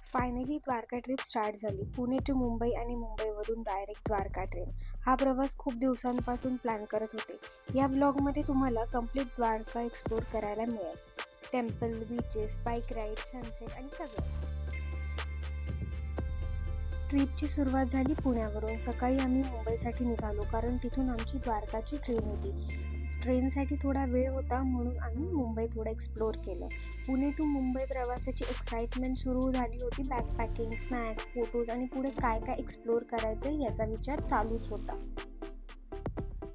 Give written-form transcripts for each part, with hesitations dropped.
Finally Dwarka trip start झाली. Pune to Mumbai आणि मुंबईवरून डायरेक्ट द्वारका ट्रेन. हा प्रवास खूप दिवसांपासून प्लॅन करत होते. या व्लॉगमध्ये तुम्हाला कंप्लीट द्वारका एक्सप्लोर करायला मिळेल. Temple, beaches, bike ride, sunset आणि सगळं. ट्रिपची सुरुवात झाली पुण्यावरून. सकाळी आम्ही मुंबईसाठी निघालो कारण तिथून आमची द्वारकाची ट्रेन होती. ट्रेनसाठी थोडा वेळ होता म्हणून आम्ही मुंबई थोडं एक्सप्लोर केलं. पुणे टू मुंबई प्रवासाची एक्साइटमेंट सुरू झाली होती. बॅकपॅकिंग, स्नॅक्स, फोटोज आणि पुढे काय काय एक्सप्लोर करायचं याचा विचार चालूच होता.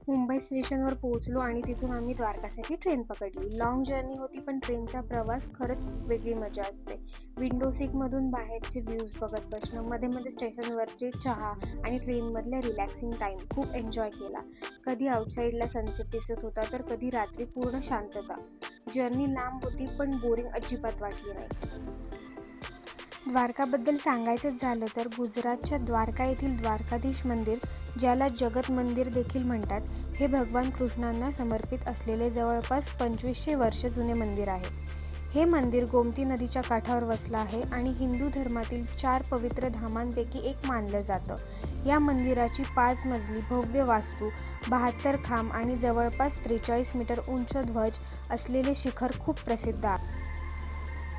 मुंबई स्टेशनवर पोहोचलो आणि तिथून आम्ही द्वारकासाठी ट्रेन पकडली. लॉंग जर्नी होती पण ट्रेनचा प्रवास खरंच खूप वेगळी मजा असते. विंडो सीटमधून बाहेरचे व्ह्यूज बघत बसणं, मध्ये मध्ये स्टेशनवरचे चहा आणि ट्रेनमधले रिलॅक्सिंग टाईम खूप एन्जॉय केला. कधी आउटसाईडला सनसेट दिसत होता तर कधी रात्री पूर्ण शांतता. जर्नी लांब होती पण बोरिंग अजिबात वाटली नाही. द्वारकाबद्दल सांगायचंच झालं तर गुजरातच्या द्वारका येथील द्वारकाधीश मंदिर, ज्याला जगत मंदिर देखील म्हणतात, हे भगवान कृष्णांना समर्पित असलेले जवळपास 2500 वर्ष जुने मंदिर आहे. हे मंदिर गोमती नदीच्या काठावर वसलं आहे आणि हिंदू धर्मातील 4 पवित्र धामांपैकी एक मानलं जातं. या मंदिराची 5 मजली भव्य वास्तू, 72 खांब आणि जवळपास 43 मीटर उंच ध्वज असलेले शिखर खूप प्रसिद्ध आहे.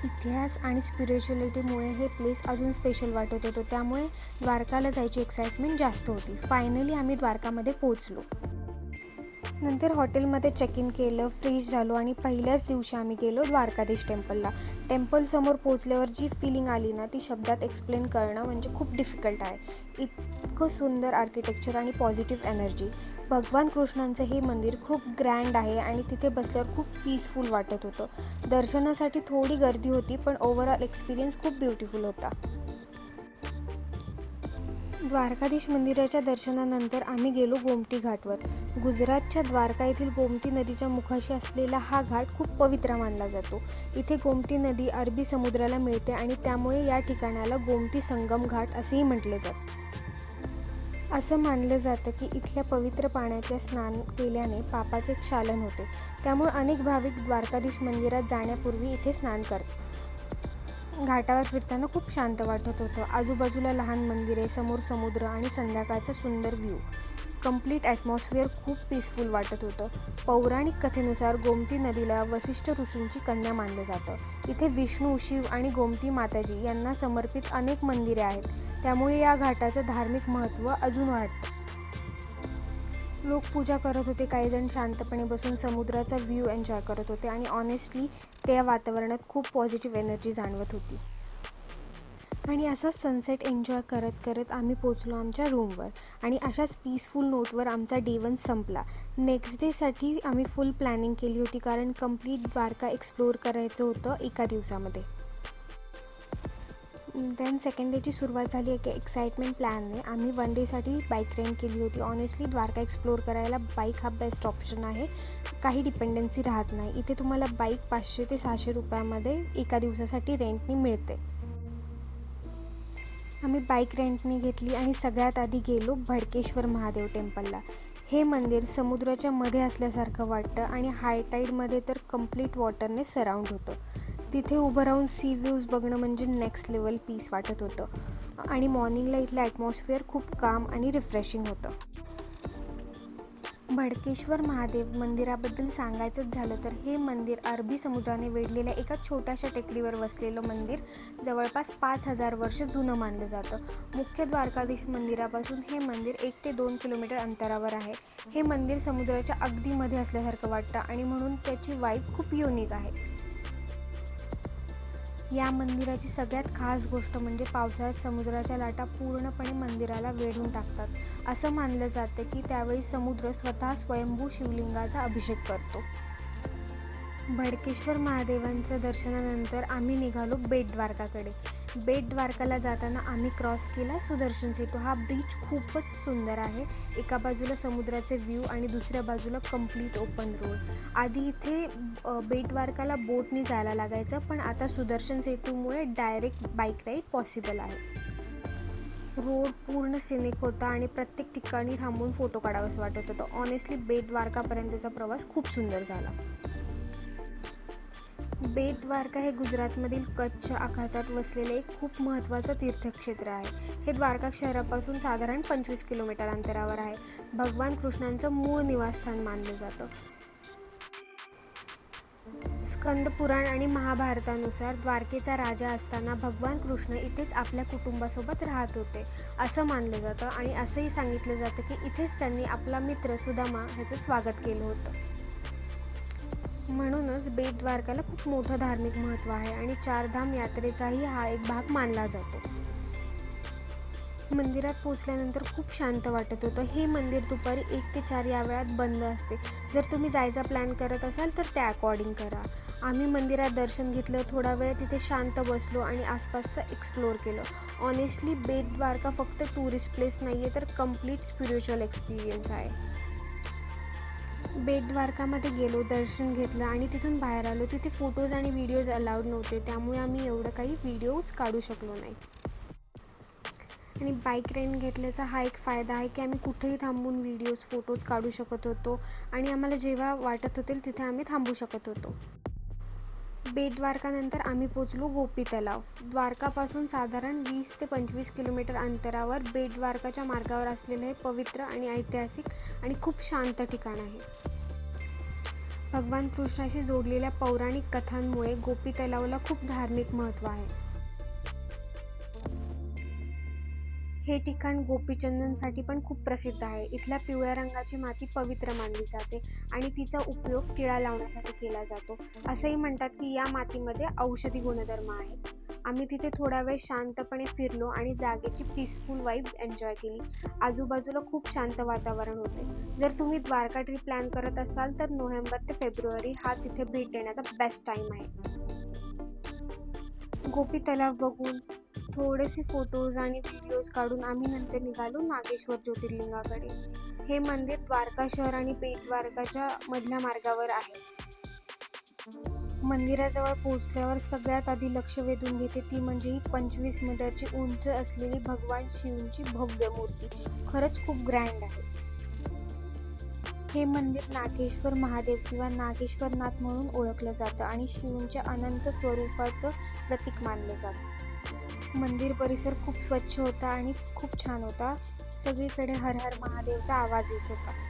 इतिहास आणि स्पिरिच्युअलिटीमुळे हे प्लेस अजून स्पेशल वाटत होतं, त्यामुळे द्वारकाला जायची एक्साइटमेंट जास्त होती. फायनली आम्ही द्वारकामध्ये पोहोचलो. नंतर हॉटेलमध्ये चेक इन केलं, फ्रेश झालो आणि पहिल्याच दिवशी आम्ही गेलो द्वारकाधीश टेम्पलला. टेम्पलसमोर पोहोचल्यावर जी फिलिंग आली ना, ती शब्दात एक्सप्लेन करणं म्हणजे खूप डिफिकल्ट आहे. इतकं सुंदर आर्किटेक्चर आणि पॉझिटिव्ह एनर्जी. भगवान कृष्णांचं हे मंदिर खूप ग्रँड आहे आणि तिथे बसल्यावर खूप पीसफुल वाटत होतं. दर्शनासाठी थोडी गर्दी होती पण ओव्हरऑल एक्सपिरियन्स खूप ब्युटिफुल होता. द्वारकाधीश मंदिराच्या दर्शनानंतर आम्ही गेलो गोमती घाटवर. गुजरातच्या द्वारका येथील गोमती नदीच्या मुखाशी असलेला हा घाट खूप पवित्र मानला जातो. इथे गोमती नदी अरबी समुद्राला मिळते आणि त्यामुळे या ठिकाणाला गोमती संगम घाट असेही म्हटले जाते. असं मानलं जातं की इथल्या पवित्र पाण्याचे स्नान केल्याने पापाचे क्षालन होते. त्यामुळे अनेक भाविक द्वारकाधीश मंदिरात जाण्यापूर्वी इथे स्नान करतात. घाटावर फिरताना खूप शांत वाटत होतं. आजूबाजूला लहान मंदिरे, समोर समुद्र आणि संध्याकाळचा सुंदर व्ह्यू. कंप्लीट ॲटमॉस्फिअर खूप पीसफुल वाटत होतं. पौराणिक कथेनुसार गोमती नदीला वसिष्ठ ऋषींची कन्या मानलं जातं. इथे विष्णू, शिव आणि गोमती माताजी यांना समर्पित अनेक मंदिरे आहेत. त्यामुळे या घाटाचं धार्मिक महत्त्व अजून वाढतं. लोक पूजा करत होते, काही जण शांतपणे बसून समुद्राचा व्ह्यू एन्जॉय करत होते आणि ऑनेस्टली त्या वातावरणात खूप पॉझिटिव्ह एनर्जी जाणवत होती. आणि असाच सनसेट एन्जॉय करत करत आम्ही पोचलो आमच्या रूमवर आणि अशाच पीसफुल नोटवर आमचा डे 1 संपला. नेक्स्ट डेसाठी आम्ही फुल प्लॅनिंग केली होती कारण कंप्लीट द्वारका एक्सप्लोअर करायचं होतं एका दिवसामध्ये. देन सेकंड डेची सुरुवात झाली एका एक्साइटमेंट प्लॅनने. आम्ही 1 डेसाठी बाईक रेंट केली होती. ऑनेस्टली द्वारका एक्सप्लोअर करायला बाईक हा बेस्ट ऑप्शन आहे. काही डिपेंडन्सी राहत नाही. इथे तुम्हाला बाईक 500 ते 600 रुपयामध्ये एका दिवसासाठी रेंटनी मिळते. आम्ही बाईक रेंटने घेतली आणि सगळ्यात आधी गेलो भडकेश्वर महादेव टेम्पलला. हे मंदिर समुद्राच्या मध्ये असल्यासारखं वाटतं आणि हाय टाईडमध्ये तर कंप्लीट वॉटरने सराउंड होतं. तिथे उभं राहून सी व्ह्यूज बघणं म्हणजे नेक्स्ट लेवल पीस वाटत होतं आणि मॉर्निंगला इथलं ॲटमॉस्फिअर खूप काम आणि रिफ्रेशिंग होतं. भडकेश्वर महादेव मंदिराबद्दल सांगायचंच झालं तर हे मंदिर अरबी समुद्राने वेढलेल्या एका छोट्याशा टेकडीवर वसलेलं मंदिर जवळपास 5000 वर्ष जुनं मानलं जातं. मुख्य द्वारकाधीश मंदिरापासून हे मंदिर 1 ते 2 किलोमीटर अंतरावर आहे. हे मंदिर समुद्राच्या अगदी मध्ये असल्यासारखं वाटतं आणि म्हणून त्याची वाईब खूप युनिक आहे. या मंदिराची सगळ्यात खास गोष्ट म्हणजे पावसाळ्यात समुद्राच्या लाटा पूर्णपणे मंदिराला वेढून टाकतात. असं मानलं जातं की त्यावेळी समुद्र स्वतः स्वयंभू शिवलिंगाचा अभिषेक करतो. भडकेश्वर महादेवांच्या दर्शनानंतर आम्ही निघालो बेट द्वारकाकडे. बेट द्वारकाला जाताना आम्ही क्रॉस केला सुदर्शन सेतू. हा ब्रिज खूपच सुंदर आहे. एका बाजूला समुद्राचे व्ह्यू आणि दुसऱ्या बाजूला कंप्लीट ओपन रोड. आधी इथे बेट द्वारकाला बोटनी जायला लागायचं पण आता सुदर्शन सेतूमुळे डायरेक्ट बाईक राईड पॉसिबल आहे. रोड पूर्ण सिनिक होता आणि प्रत्येक ठिकाणी थांबून फोटो काढावंसं वाटत होतं. ऑनेस्टली बेट द्वारकापर्यंतचा प्रवास खूप सुंदर झाला. बेट द्वारका हे गुजरातमधील कच्छ आखातात वसलेले एक खूप महत्त्वाचं तीर्थक्षेत्र आहे. हे द्वारका शहरापासून साधारण 25 किलोमीटर अंतरावर आहे. भगवान कृष्णांचं मूळ निवासस्थान मानलं जातं. स्कंद पुराण आणि महाभारतानुसार द्वारकेचा राजा असताना भगवान कृष्ण इथेच आपल्या कुटुंबासोबत राहत होते असं मानलं जातं आणि असंही सांगितलं जातं की इथेच त्यांनी आपला मित्र सुदामा ह्याचं स्वागत केलं होतं. म्हणूनच बेट द्वारकाला खूप मोठं धार्मिक महत्त्व आहे आणि चारधाम यात्रेचाही हा एक भाग मानला जातो. मंदिरात पोचल्यानंतर खूप शांत वाटत होतं. हे मंदिर दुपारी 1 ते 4 या वेळात बंद असते. जर तुम्ही जायचा प्लॅन करत असाल तर त्या अकॉर्डिंग करा. आम्ही मंदिरात दर्शन घेतलं, थोडा वेळ तिथे शांत बसलो आणि आसपासचं एक्सप्लोअर केलं. ऑनेस्टली बेट द्वारका फक्त टुरिस्ट प्लेस नाही आहे तर कम्प्लीट स्पिरिच्युअल एक्सपिरियन्स आहे. बेट द्वारकामध्ये गेलो, दर्शन घेतलं आणि तिथून बाहेर आलो. तिथे फोटोज आणि व्हिडिओज अलाउड नव्हते, त्यामुळे आम्ही एवढं काही व्हिडिओज काढू शकलो नाही. आणि बाईक रेंट घेतल्याचा हा एक फायदा आहे की आम्ही कुठेही थांबून व्हिडिओज फोटोज काढू शकत होतो आणि आम्हाला जेव्हा वाटत होतील तिथे आम्ही थांबू शकत होतो. बेट द्वारकानंतर आम्ही पोचलो गोपी तलाव. द्वारकापासून साधारण 20 ते 25 किलोमीटर अंतरावर बेट द्वारकाच्या मार्गावर असलेलं हे पवित्र आणि ऐतिहासिक आणि खूप शांत ठिकाण आहे. भगवान कृष्णाशी जोडलेल्या पौराणिक कथांमुळे गोपी तलावला खूप धार्मिक महत्त्व आहे. हे ठिकाण गोपीचंदनसाठी पण खूप प्रसिद्ध आहे. इथल्या पिवळ्या रंगाची माती पवित्र मानली जाते आणि तिचा उपयोग टिळा लावण्यासाठी केला जातो. असंही म्हणतात की या मातीमध्ये औषधी गुणधर्म आहेत. आम्ही तिथे थोडा वेळ शांतपणे फिरलो आणि जागेची पीसफुल वाईब एन्जॉय केली. आजूबाजूला खूप शांत वातावरण होते. जर तुम्ही द्वारका ट्रिप प्लॅन करत असाल तर नोव्हेंबर ते फेब्रुवारी हा तिथे भेट देण्याचा बेस्ट टाईम आहे. गोपी तलाव बघून थोडेसे फोटोज आणि व्हिडिओज काढून आम्ही नंतर निघालो नागेश्वर ज्योतिर्लिंगाकडे. हे मंदिर द्वारका शहर आणि बेट द्वारकाच्या मधल्या मार्गावर आहे. मंदिराजवळ पोहोचल्यावर सगळ्यात आधी लक्ष वेधून घेते ती म्हणजे ही 25 मीटरची उंच असलेली भगवान शिवची भव्य मूर्ती. खरंच खूप ग्रँड आहे. हे मंदिर नागेश्वर महादेव किंवा नागेश्वरनाथ म्हणून ओळखलं जातं आणि शिवच्या अनंत स्वरूपाचं प्रतीक मानलं जातं. मंदिर परिसर खूप स्वच्छ होता आणि खूप छान होता. सगळीकडे हर हर महादेवचा आवाज येत होता.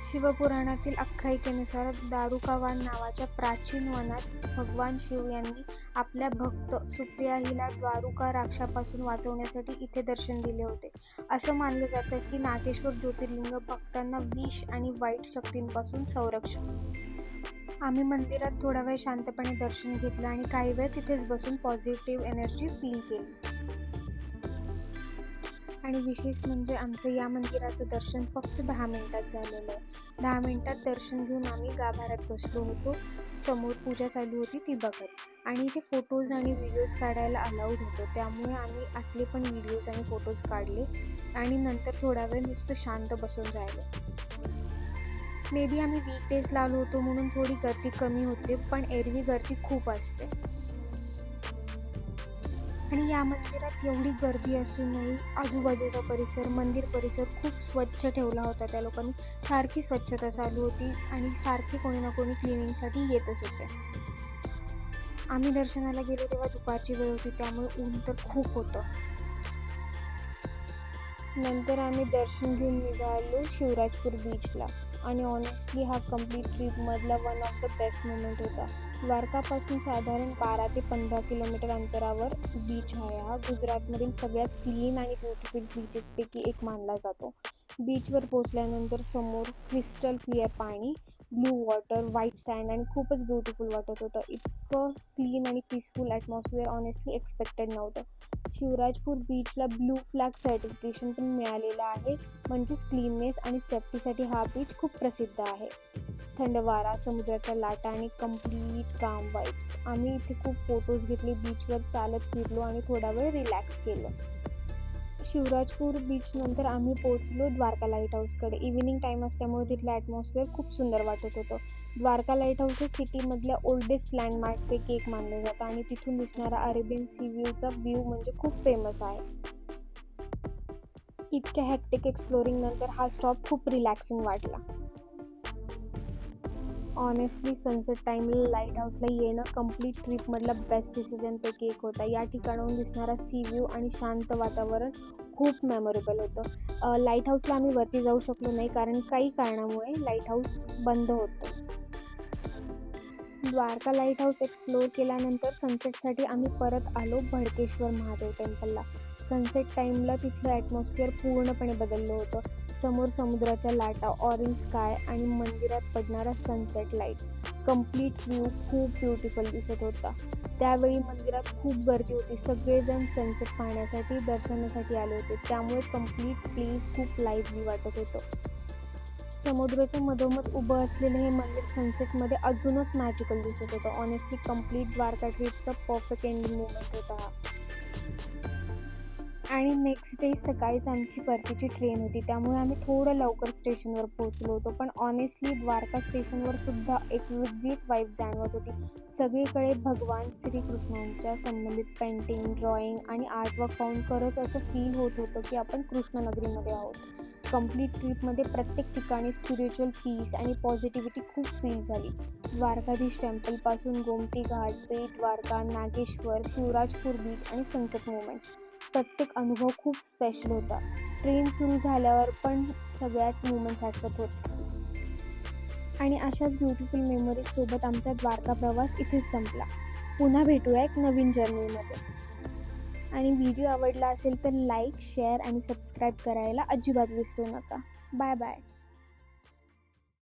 शिवपुराणातील आख्यायिकेनुसार दारुकावान नावाच्या प्राचीन वनात भगवान शिव यांनी आपल्या भक्त सुप्रिया हिला द्वारुका राक्षापासून वाचवण्यासाठी इथे दर्शन दिले होते. असं मानलं जातं की नागेश्वर ज्योतिर्लिंग भक्तांना विष आणि वाईट शक्तींपासून संरक्षण. आम्ही मंदिरात थोडा वेळ शांतपणे दर्शन घेतलं आणि काही वेळ तिथेच बसून पॉझिटिव्ह एनर्जी फील केली. आणि विशेष म्हणजे आमचं या मंदिराचं दर्शन फक्त 10 मिनिटात झालेलं आहे. 10 मिनिटात दर्शन घेऊन आम्ही गाभाऱ्यात बसलो होतो. समोर पूजा चालू होती ती बघत आणि इथे फोटोज आणि व्हिडिओज काढायला अलाउड होतं, त्यामुळे आम्ही आतले पण व्हिडिओज आणि फोटोज काढले आणि नंतर थोडा वेळ नुसतं शांत बसून राहिलो. मे बी आम्ही वीकडेजला आलो होतो म्हणून थोडी गर्दी कमी होते, पण एरवी गर्दी खूप असते. आणि या मंदिरात एवढी गर्दी असूनही आजूबाजूचा परिसर, मंदिर परिसर खूप स्वच्छ ठेवला होता. त्या लोकांनी सारखी स्वच्छता चालू होती आणि सारखे कोणी ना कोणी क्लिनिंगसाठी येतच होते. आम्ही दर्शनाला गेलो तेव्हा दुपारची वेळ होती, त्यामुळे ऊन तर खूप होतं. नंतर आम्ही दर्शन घेऊन निघालो शिवराजपूर बीचला आणि ऑनेस्टली हा कम्प्लीट ट्रिपमधला one of the best moment होता. द्वारकापासून साधारण 12 ते 15 किलोमीटर अंतरावर बीच आहे. हा गुजरातमधील सगळ्यात क्लीन आणि ब्युटिफुल बीचेसपैकी एक मानला जातो. बीचवर पोचल्यानंतर समोर क्रिस्टल क्लिअर पाणी, ब्लू वॉटर, व्हाईट सँड आणि खूपच ब्युटिफुल वाटत होतं. इतकं क्लीन आणि पीसफुल ॲटमॉस्फिअर ऑनेस्टली एक्सपेक्टेड नव्हतं. शिवराजपूर बीचला ब्लू फ्लॅग सर्टिफिकेशन पण मिळालेलं आहे, म्हणजेच क्लीननेस आणि सेफ्टीसाठी हा बीच खूप प्रसिद्ध आहे. थंड वारा, समुद्राच्या लाटा आणि कम्प्लीट काम वाईब्स. आम्ही इथे खूप फोटोज घेतले, बीचवर चालत फिरलो आणि थोडा वेळ रिलॅक्स केलं. शिवराजपूर बीच नंतर आम्ही पोहोचलो द्वारका लाईट हाऊसकडे. इव्हिनिंग टाईम असल्यामुळे तिथलं ॲटमॉस्फिअर खूप सुंदर वाटत होतं. द्वारका लाईट हाऊस हे सिटीमधल्या ओल्डेस्ट लँडमार्कपैकी एक मानलं जातं आणि तिथून दिसणारा अरेबियन सी व्ह्यूचा व्ह्यू म्हणजे खूप फेमस आहे. इतक्या हॅक्टिक एक्सप्लोरिंग नंतर हा स्टॉप खूप रिलॅक्सिंग वाटला. ऑनेस्टली सनसेट टाईमला लाईट हाऊसला येणं कंप्लीट ट्रिपमधला बेस्ट डिसिजनपैकी एक होता. या ठिकाणाहून दिसणारा सी व्ह्यू आणि शांत वातावरण खूप मेमोरेबल होतं. लाईट हाऊसला आम्ही वरती जाऊ शकलो नाही कारण काही कारणामुळे लाईट हाऊस बंद होतं. द्वारका लाईट हाऊस एक्सप्लोअर केल्यानंतर सनसेटसाठी आम्ही परत आलो भडकेश्वर महादेव टेम्पलला. सनसेट टाईमला तिथलं ॲटमॉस्फिअर पूर्णपणे बदललं होतं. समोर समुद्राच्या लाटा, ऑरेंज स्काय आणि मंदिरात पडणारा सनसेट लाईट. कंप्लीट व्ह्यू खूप ब्युटिफुल दिसत होता. त्यावेळी मंदिरात खूप गर्दी होती. सगळेजण सनसेट पाहण्यासाठी दर्शनासाठी आले होते, त्यामुळे कंप्लीट प्लेस खूप लाईव्हली वाटत होतं. समुद्राच्या मधोमध उभं असलेलं हे मंदिर सनसेटमध्ये अजूनच मॅजिकल दिसत होतं. ऑनेस्टली कंप्लीट द्वारका ट्रिपचा परफेक्ट एंडिंग मोमेंट होता हा. आणि नेक्स्ट डे सकाळीच आमची परतीची ट्रेन होती, त्यामुळे आम्ही थोडं लवकर स्टेशनवर पोहोचलो होतो. पण ऑनेस्टली द्वारका स्टेशनवर सुद्धा एक वेगळीच वाईब जाणवत होती. सगळीकडे भगवान श्रीकृष्णांच्या संबंधित पेंटिंग, ड्रॉइंग आणि आर्टवर्क पाहून खरंच असं फील होत होतं की आपण कृष्णनगरीमध्ये आहोत. कंप्लीट ट्रिपमध्ये प्रत्येक ठिकाणी स्पिरिच्युअल पीस आणि पॉझिटिव्हिटी खूप फील झाली. द्वारकाधीश टेम्पलपासून गोमटी घाट, बेट द्वारका, नागेश्वर, शिवराजपूर बीच आणि सनसेट मोमेंट्स, प्रत्येक अनुभव खूप स्पेशल होता. ट्रेन सुरू झाल्यावर पण सगळ्यात मोमेंट्स आठवत होते. आणि अशाच ब्युटिफुल मेमरीजसोबत आमचा द्वारका प्रवास इथेच संपला. पुन्हा भेटूया एक नवीन जर्नीमध्ये. आणि व्हिडिओ आवडला असेल तर लाईक, शेअर आणि सबस्क्राईब करायला अजिबात विसरू नका. Bye bye.